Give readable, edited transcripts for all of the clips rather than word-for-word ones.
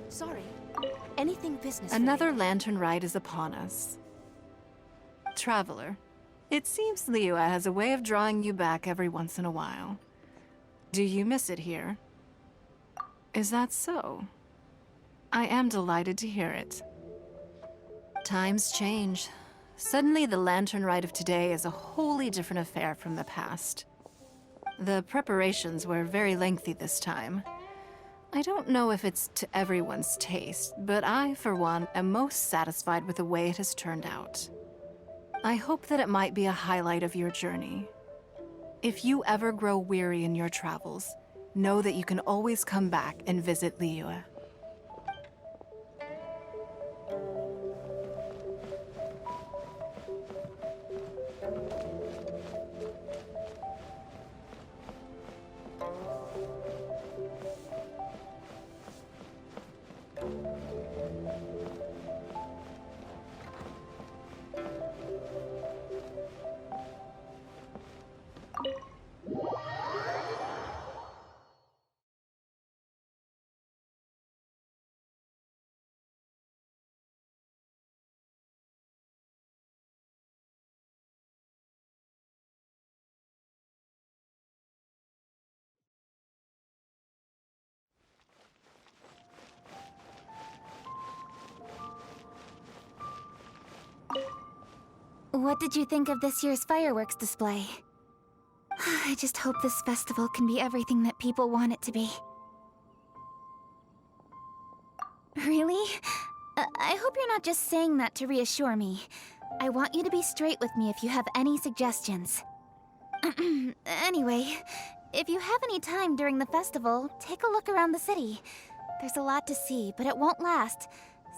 Sorry. Anything business. Another Lantern Rite is upon us. Traveler, it seems Liyue has a way of drawing you back every once in a while. Do you miss it here? Is that so? I am delighted to hear it. Times change. Suddenly, the Lantern Rite of today is a wholly different affair from the past. The preparations were very lengthy this time. I don't know if it's to everyone's taste, but I, for one, am most satisfied with the way it has turned out. I hope that it might be a highlight of your journey. If you ever grow weary in your travels, know that you can always come back and visit Liyue. What did you think of this year's fireworks display? I just hope this festival can be everything that people want it to be. Really? I hope you're not just saying that to reassure me. I want you to be straight with me if you have any suggestions. Anyway, if you have any time during the festival, take a look around the city. There's a lot to see, but it won't last,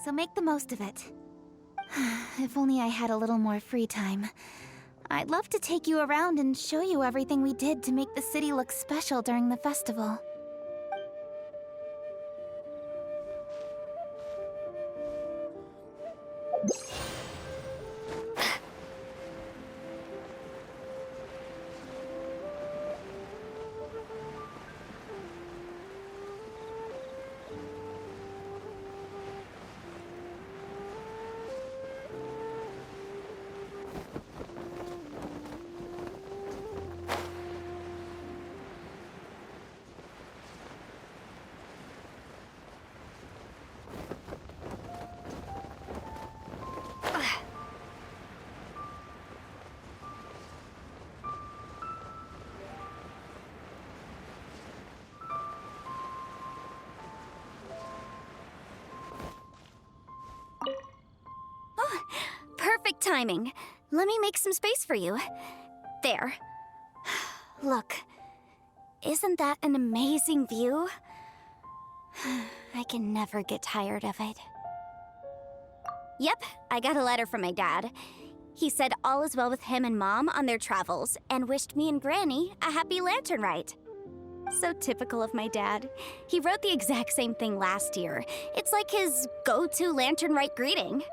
so make the most of it. If only I had a little more free time. I'd love to take you around and show you everything we did to make the city look special during the festival. Perfect timing. Let me make some space for you. There. Look. Isn't that an amazing view? I can never get tired of it. Yep, I got a letter from my dad. He said all is well with him and Mom on their travels and wished me and Granny a happy Lantern Rite. So typical of my dad. He wrote the exact same thing last year. It's like his go-to Lantern Rite greeting.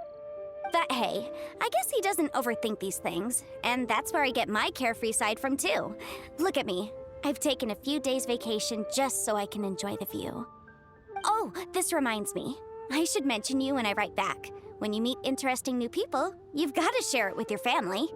But hey, I guess he doesn't overthink these things, and that's where I get my carefree side from too. Look at me. I've taken a few days vacation just so I can enjoy the view. Oh, this reminds me. I should mention you when I write back. When you meet interesting new people, you've got to share it with your family.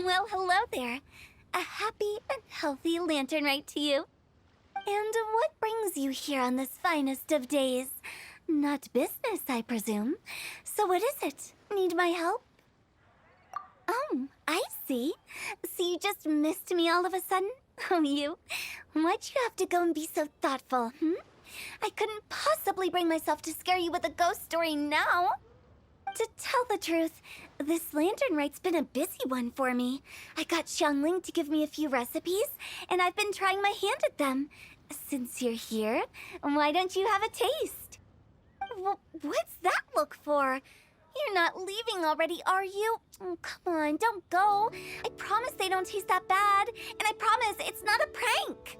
Well, hello there. A happy and healthy Lantern Rite to you. And what brings you here on this finest of days? Not business, I presume. So what is it? Need my help? Oh, I see. So you just missed me all of a sudden? Oh, you? Why'd you have to go and be so thoughtful, I couldn't possibly bring myself to scare you with a ghost story now. To tell the truth, this Lantern Rite's been a busy one for me. I got Xiangling to give me a few recipes, and I've been trying my hand at them. since you're here, why don't you have a taste? What's that look for? You're not leaving already, are you? Oh, come on, don't go. I promise they don't taste that bad, and I promise it's not a prank.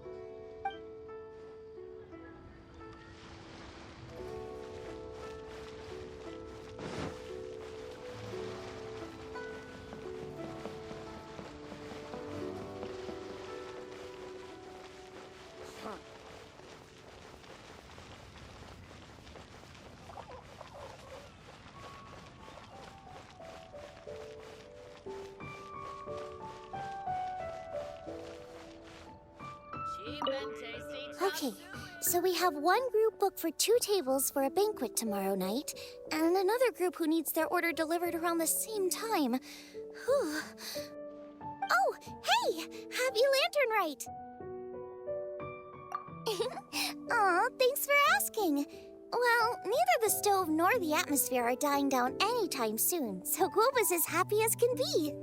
Okay, so we have one group booked for 2 tables for a banquet tomorrow night, and another group who needs their order delivered around the same time. Whew. Oh, hey! Happy Lantern Rite! Aw, thanks for asking. Well, neither the stove nor the atmosphere are dying down anytime soon, so Guoba's as happy as can be.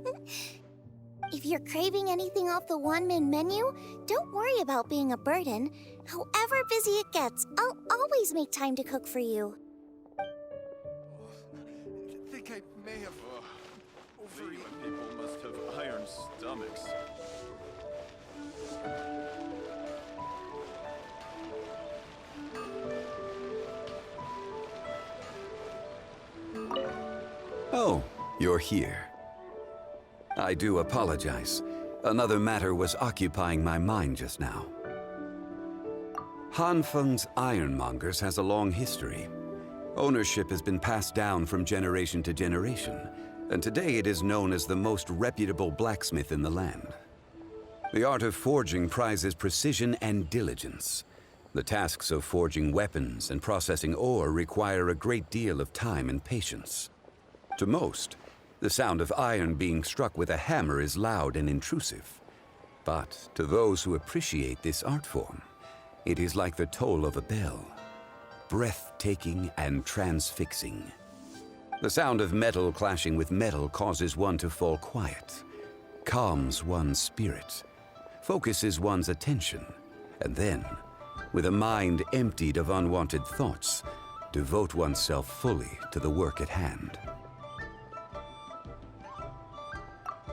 If you're craving anything off the one-man menu, don't worry about being a burden. However busy it gets, I'll always make time to cook for you. I think I may have overeaten. People must have iron stomachs. Oh, you're here. I do apologize. Another matter was occupying my mind just now. Hanfeng's Ironmongers has a long history. Ownership has been passed down from generation to generation, and today it is known as the most reputable blacksmith in the land. The art of forging prizes precision and diligence. The tasks of forging weapons and processing ore require a great deal of time and patience. To most, the sound of iron being struck with a hammer is loud and intrusive. But to those who appreciate this art form, it is like the toll of a bell, breathtaking and transfixing. The sound of metal clashing with metal causes one to fall quiet, calms one's spirit, focuses one's attention, and then, with a mind emptied of unwanted thoughts, devote oneself fully to the work at hand.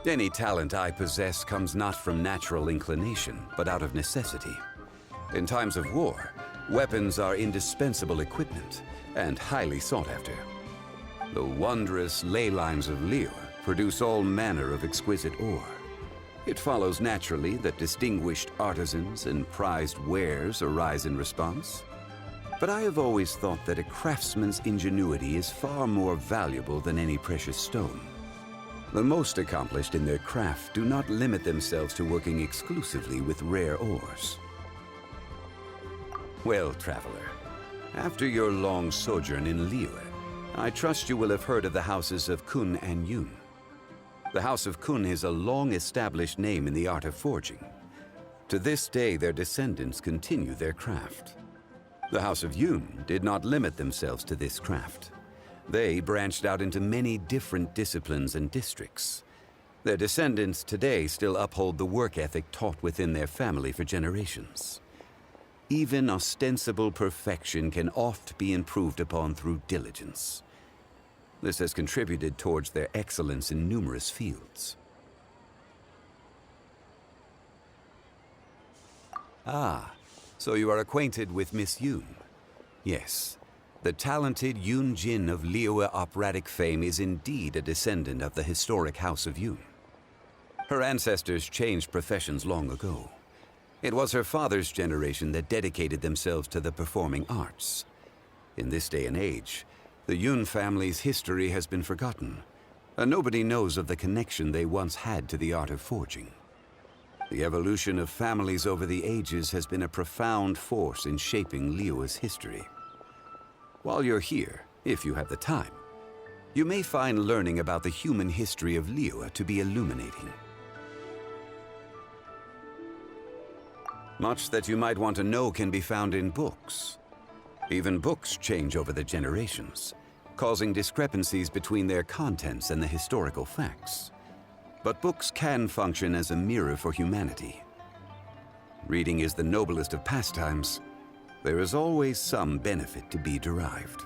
Any talent I possess comes not from natural inclination, but out of necessity. In times of war, weapons are indispensable equipment and highly sought after. The wondrous ley lines of Liyue produce all manner of exquisite ore. It follows naturally that distinguished artisans and prized wares arise in response. But I have always thought that a craftsman's ingenuity is far more valuable than any precious stone. The most accomplished in their craft do not limit themselves to working exclusively with rare ores. Well, traveler, after your long sojourn in Liyue, I trust you will have heard of the houses of Kun and Yun. The House of Kun is a long-established name in the art of forging. To this day, their descendants continue their craft. The House of Yun did not limit themselves to this craft. They branched out into many different disciplines and districts. Their descendants today still uphold the work ethic taught within their family for generations. Even ostensible perfection can oft be improved upon through diligence. This has contributed towards their excellence in numerous fields. Ah, so you are acquainted with Miss Yun? Yes. The talented Yun Jin of Liyue operatic fame is indeed a descendant of the historic House of Yun. Her ancestors changed professions long ago. It was her father's generation that dedicated themselves to the performing arts. In this day and age, the Yun family's history has been forgotten, and nobody knows of the connection they once had to the art of forging. The evolution of families over the ages has been a profound force in shaping Liyue's history. While you're here, if you have the time, you may find learning about the human history of Liyue to be illuminating. Much that you might want to know can be found in books. Even books change over the generations, causing discrepancies between their contents and the historical facts. But books can function as a mirror for humanity. Reading is the noblest of pastimes. There is always some benefit to be derived.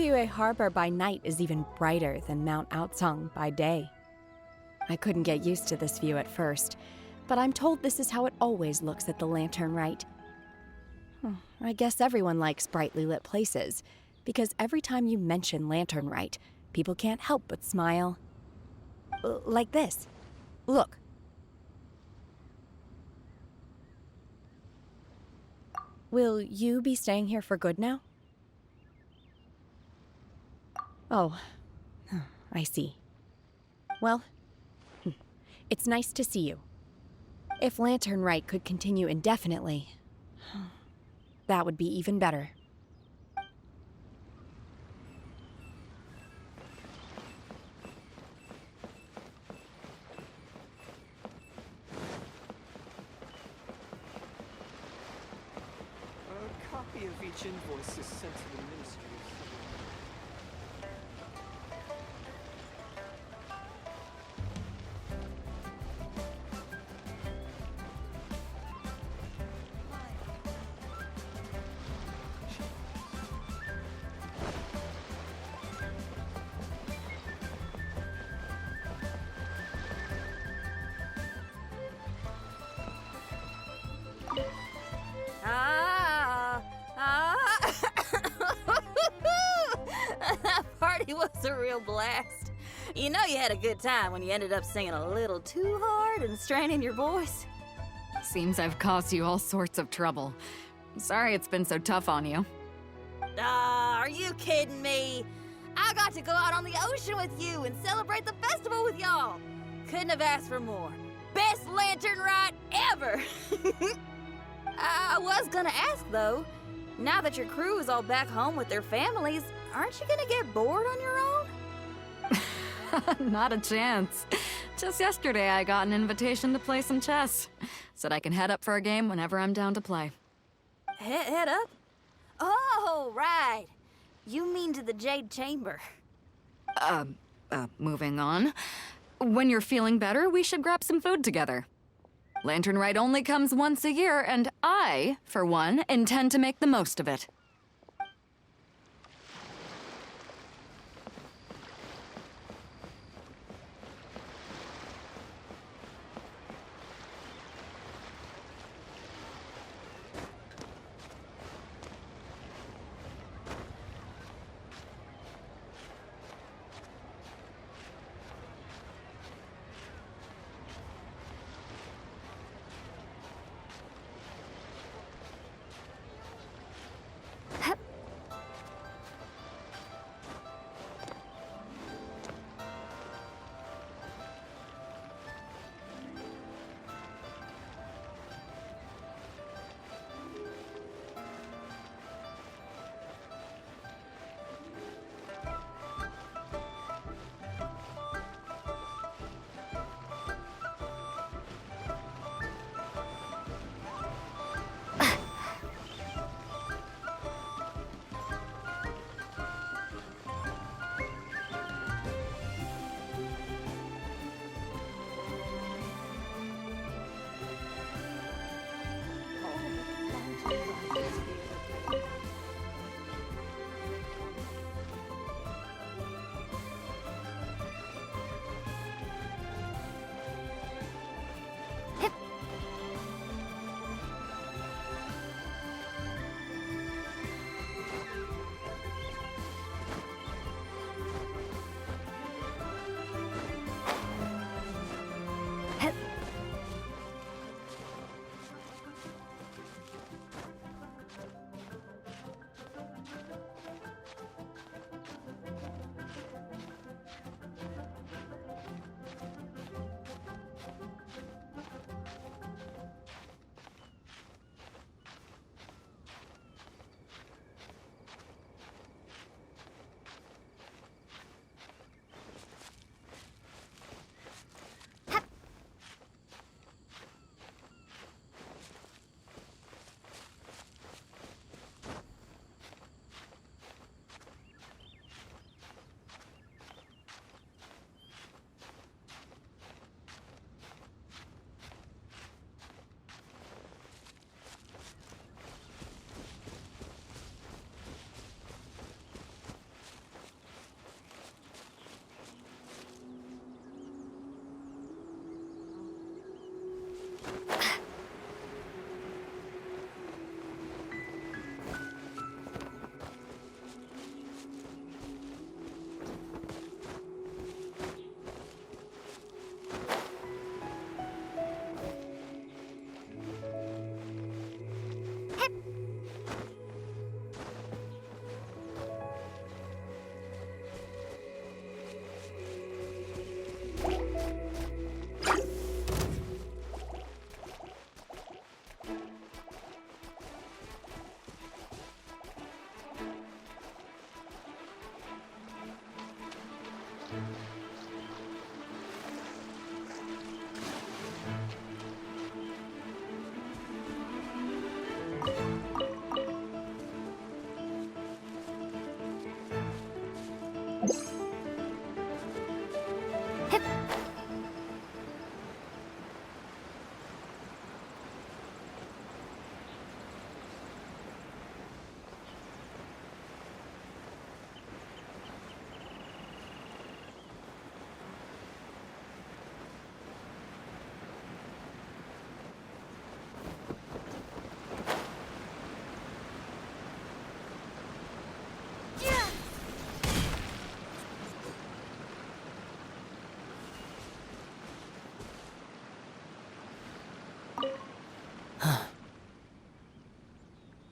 Liyue Harbor by night is even brighter than Mount Outsung by day. I couldn't get used to this view at first, but I'm told this is how it always looks at the Lantern Rite. I guess everyone likes brightly lit places, because every time you mention Lantern Rite, people can't help but smile. Like this. Look. Will you be staying here for good now? Oh, I see. Well, it's nice to see you. If Lantern Rite could continue indefinitely, that would be even better. A copy of each invoice is sent to the ministry. That party was a real blast. You know you had a good time when you ended up singing a little too hard and straining your voice. Seems I've caused you all sorts of trouble. Sorry it's been so tough on you. Are you kidding me? I got to go out on the ocean with you and celebrate the festival with y'all. Couldn't have asked for more. Best Lantern Rite ever! I was gonna ask, though, now that your crew is all back home with their families, aren't you gonna get bored on your own? Not a chance. Just yesterday I got an invitation to play some chess. Said I can head up for a game whenever I'm down to play. Head up? Oh, right. You mean to the Jade Chamber. Moving on. When you're feeling better, we should grab some food together. Lantern Rite only comes once a year, and I, for one, intend to make the most of it.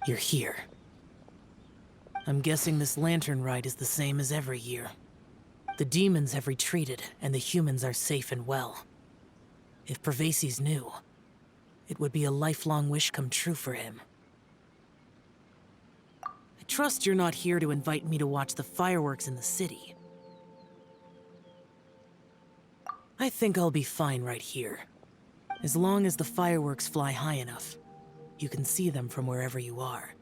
You're here. I'm guessing this Lantern Rite is the same as every year. The demons have retreated, and the humans are safe and well. If Pervases knew, it would be a lifelong wish come true for him. I trust you're not here to invite me to watch the fireworks in the city. I think I'll be fine right here. As long as the fireworks fly high enough, you can see them from wherever you are.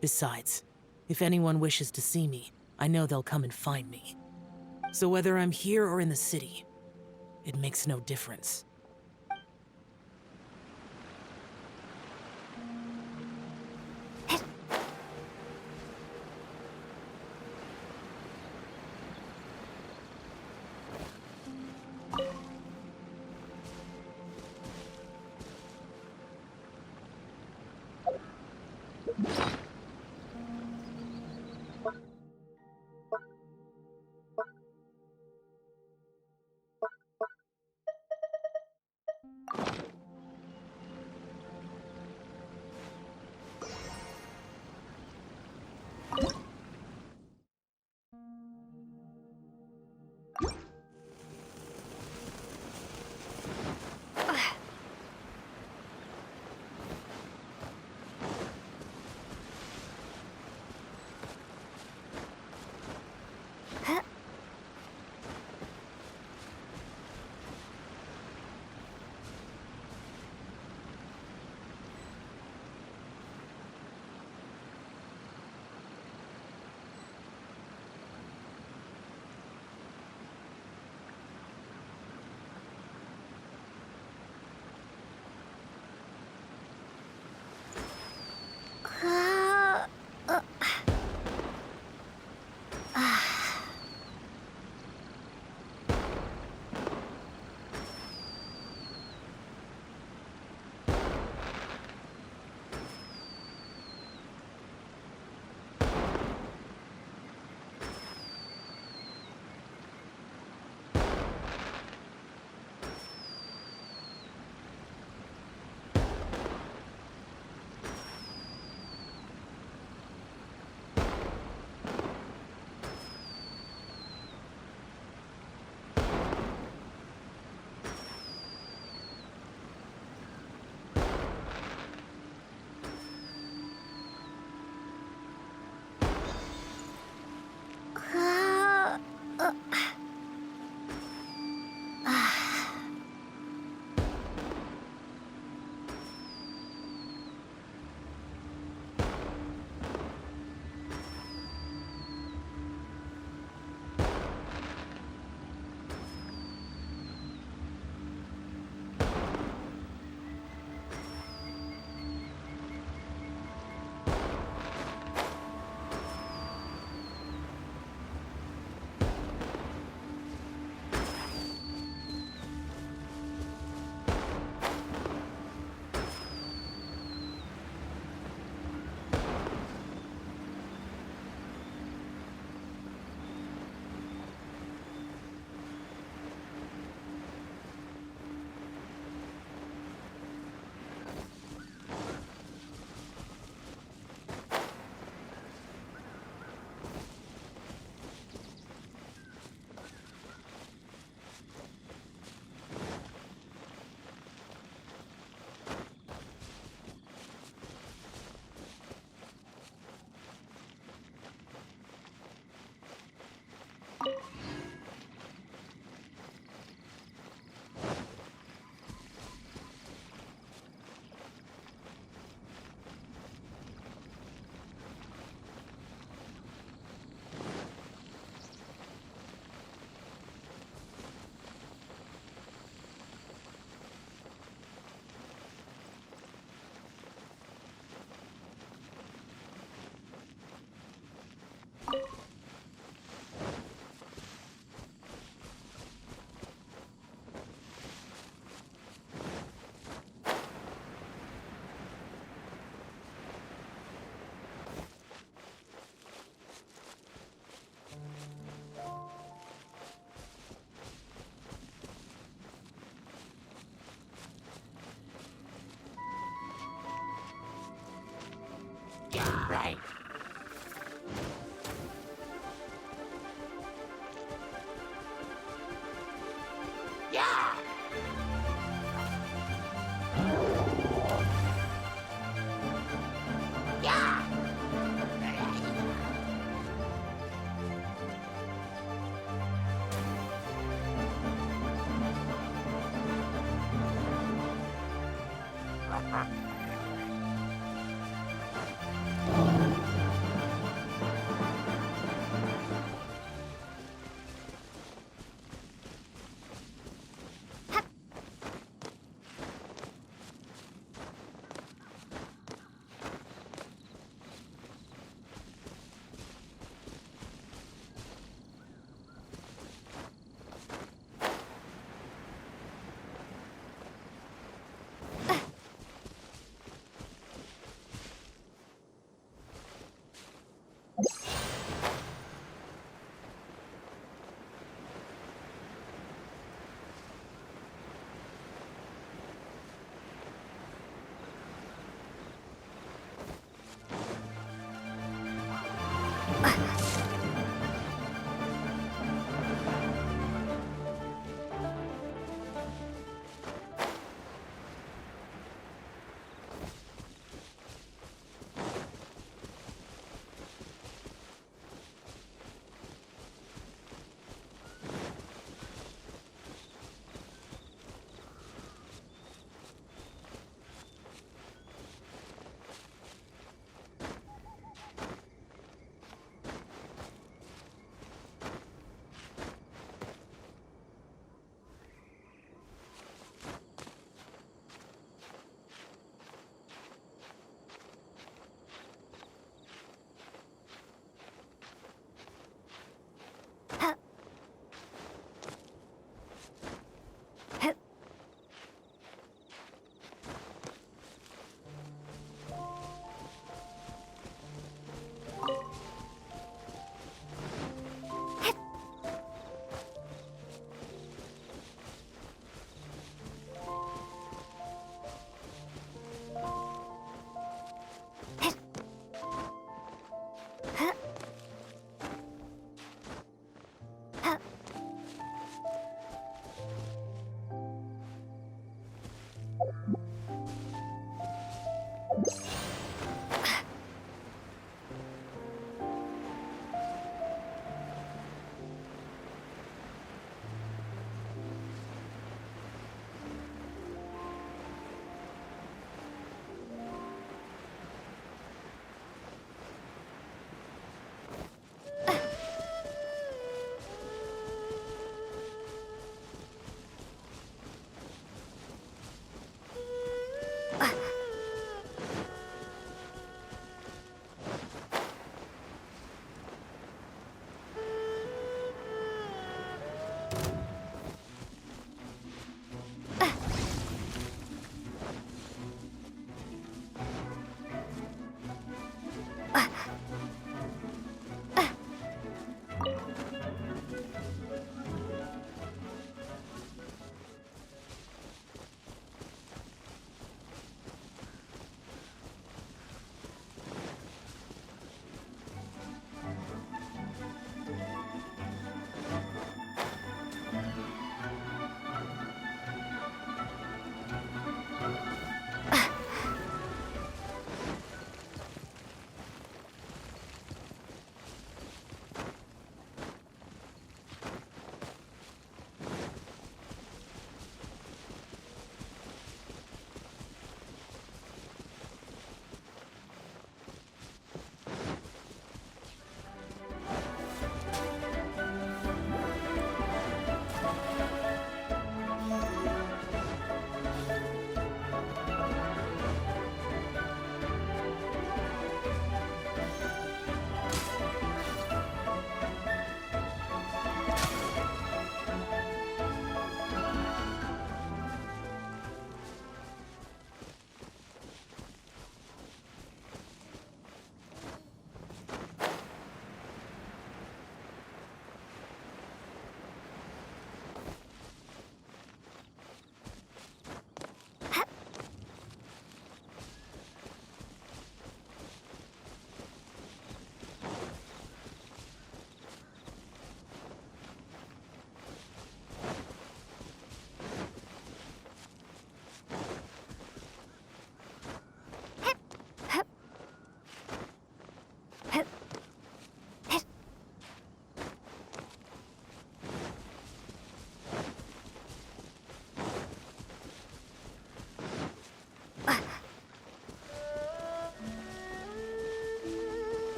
Besides, if anyone wishes to see me, I know they'll come and find me. So whether I'm here or in the city, it makes no difference.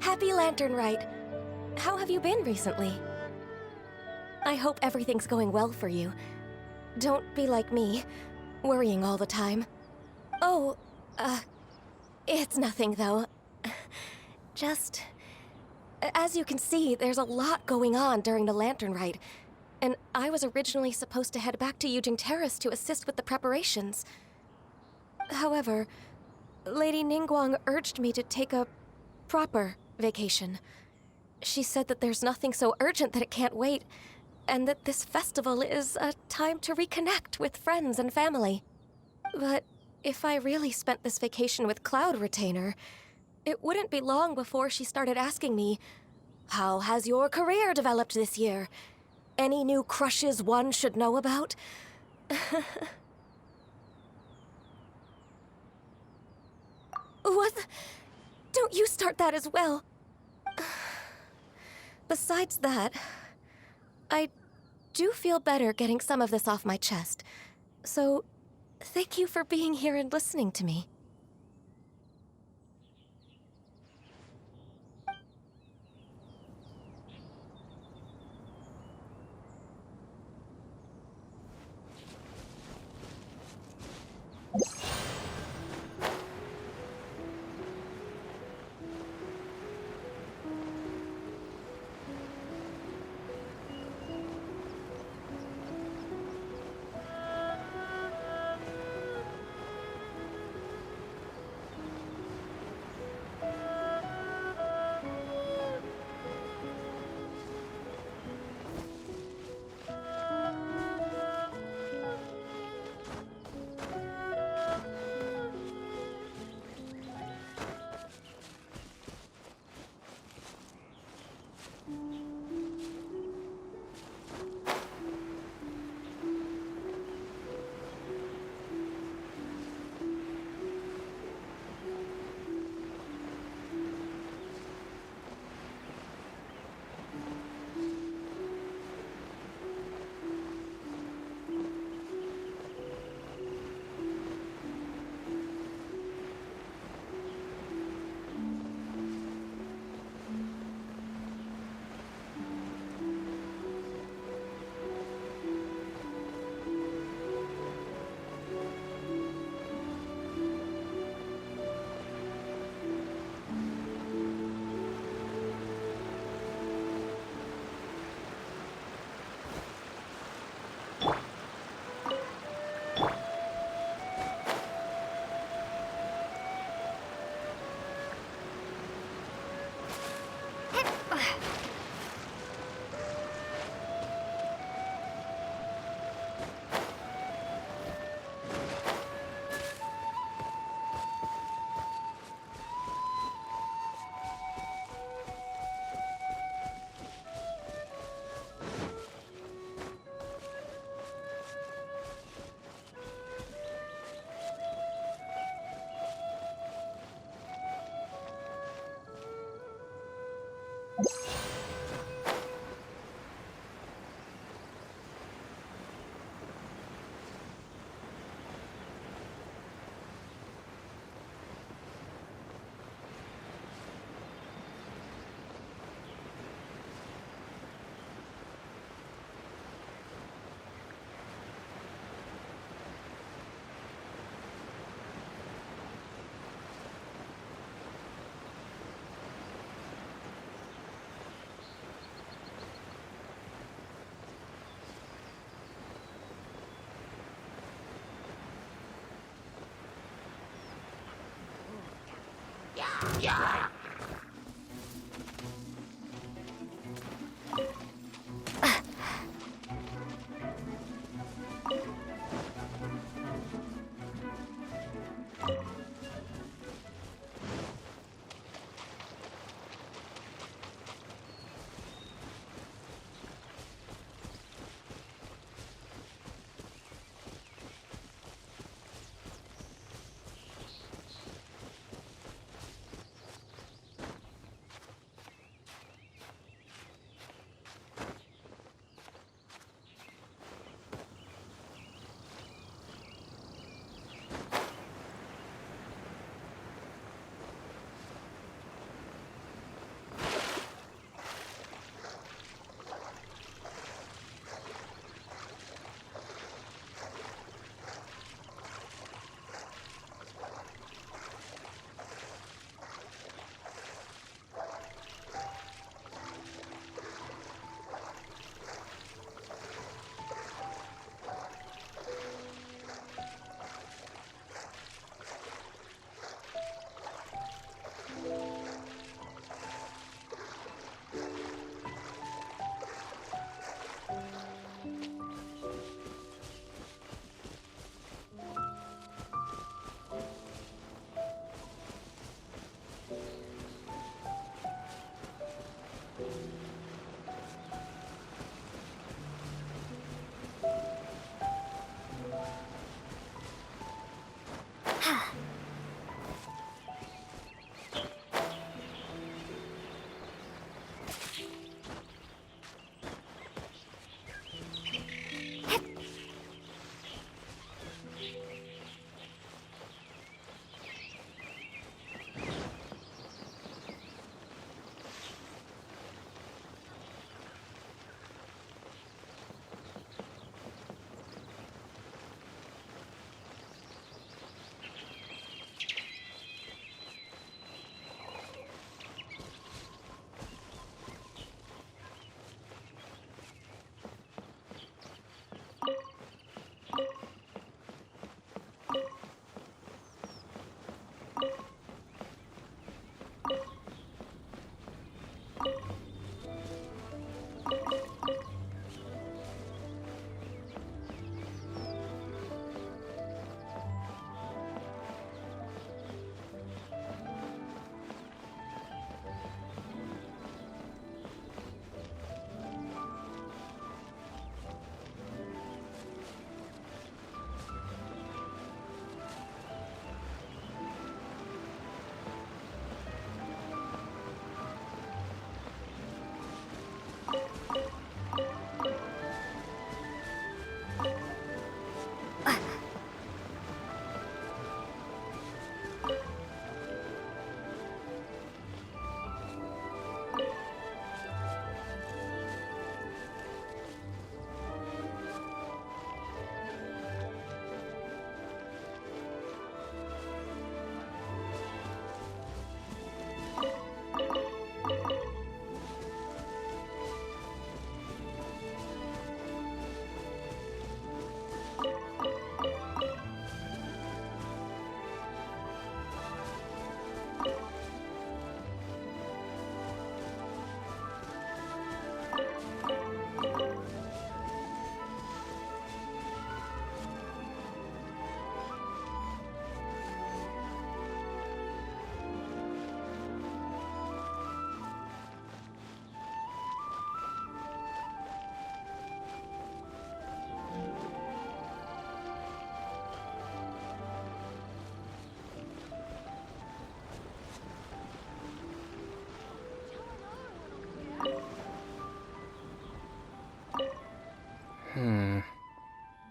Happy Lantern Rite. How have you been recently? I hope everything's going well for you. Don't be like me, worrying all the time. Oh, it's nothing though. Just... As you can see, there's a lot going on during the Lantern Rite, and I was originally supposed to head back to Yujing Terrace to assist with the preparations. However, Lady Ningguang urged me to take a proper vacation. She said that there's nothing so urgent that it can't wait, and that this festival is a time to reconnect with friends and family. But if I really spent this vacation with Cloud Retainer, it wouldn't be long before she started asking me, "How has your career developed this year? Any new crushes one should know about?" What? Don't you start that as well. Besides that, I do feel better getting some of this off my chest. So, thank you for being here and listening to me.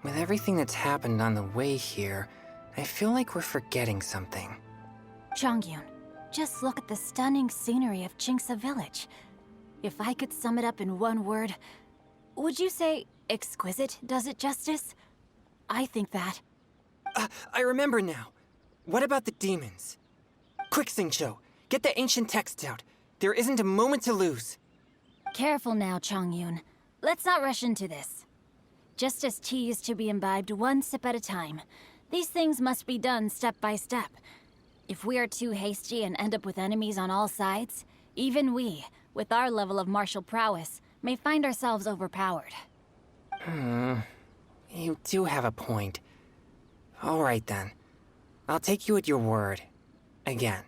With everything that's happened on the way here, I feel like we're forgetting something. Chongyun, just look at the stunning scenery of Jinxa Village. If I could sum it up in one word, would you say exquisite does it justice? I think that. I remember now. What about the demons? Quick, Xingqiu, get the ancient texts out. There isn't a moment to lose. Careful now, Chongyun. Let's not rush into this. Justice tea is to be imbibed one sip at a time. These things must be done step by step. If we are too hasty and end up with enemies on all sides, even we, with our level of martial prowess, may find ourselves overpowered. You do have a point. All right then. I'll take you at your word. Again.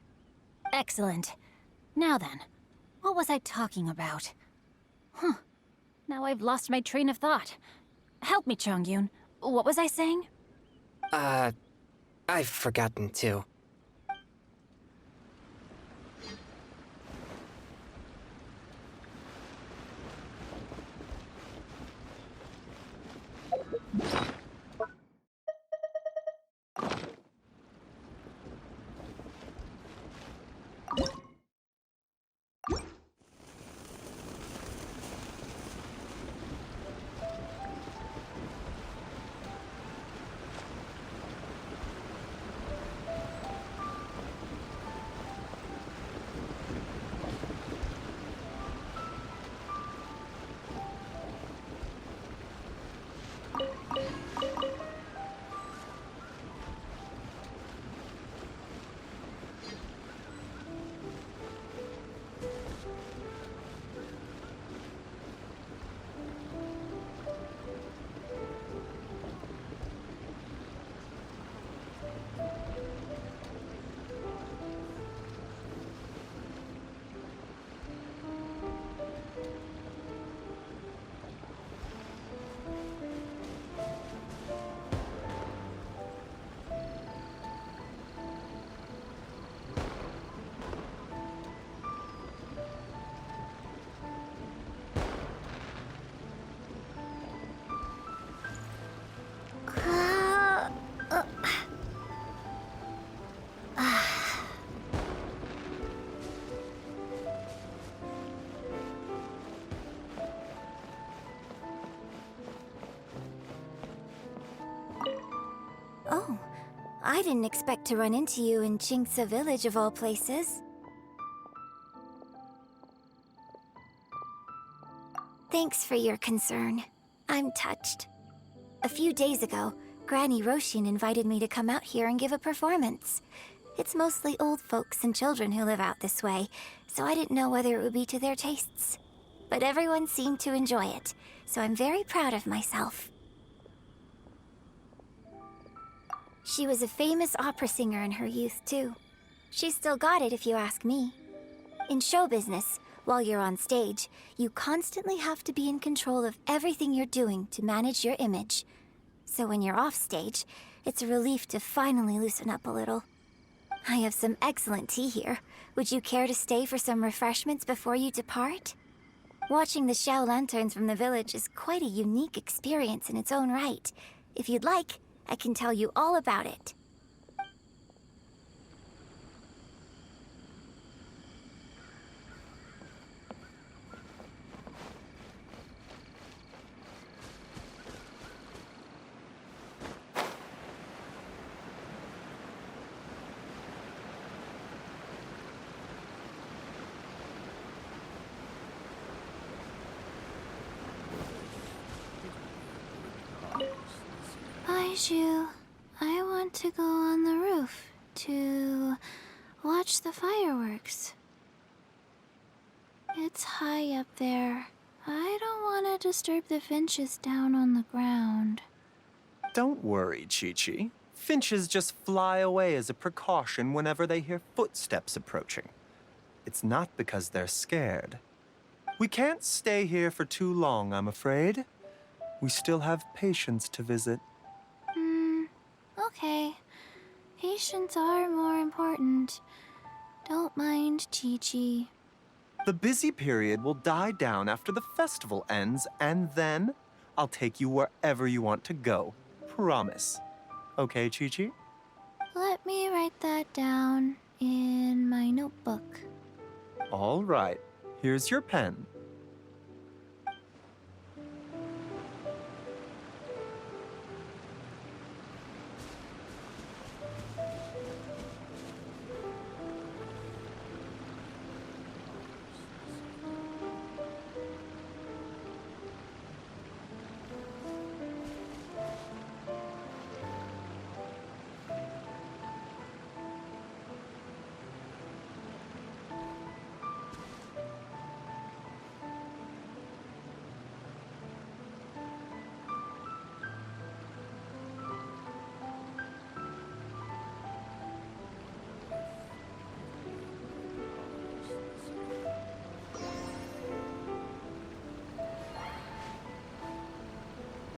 Excellent. Now then, what was I talking about? Now I've lost my train of thought. Help me, Chongyun. What was I saying? I've forgotten too. I didn't expect to run into you in Jinxa Village of all places. Thanks for your concern. I'm touched. A few days ago, Granny Roshin invited me to come out here and give a performance. It's mostly old folks and children who live out this way, so I didn't know whether it would be to their tastes. But everyone seemed to enjoy it, so I'm very proud of myself. She was a famous opera singer in her youth, too. She's still got it if you ask me. In show business, while you're on stage, you constantly have to be in control of everything you're doing to manage your image. So when you're off stage, it's a relief to finally loosen up a little. I have some excellent tea here. Would you care to stay for some refreshments before you depart? Watching the Xiao lanterns from the village is quite a unique experience in its own right. If you'd like, I can tell you all about it. Liyue, I want to go on the roof to watch the fireworks. It's high up there. I don't want to disturb the finches down on the ground. Don't worry, Chi-Chi. Finches just fly away as a precaution whenever they hear footsteps approaching. It's not because they're scared. We can't stay here for too long, I'm afraid. We still have patients to visit. Okay. Patients are more important. Don't mind, Chi-Chi. The busy period will die down after the festival ends, and then I'll take you wherever you want to go. Promise. Okay, Chi-Chi? Let me write that down in my notebook. All right. Here's your pen.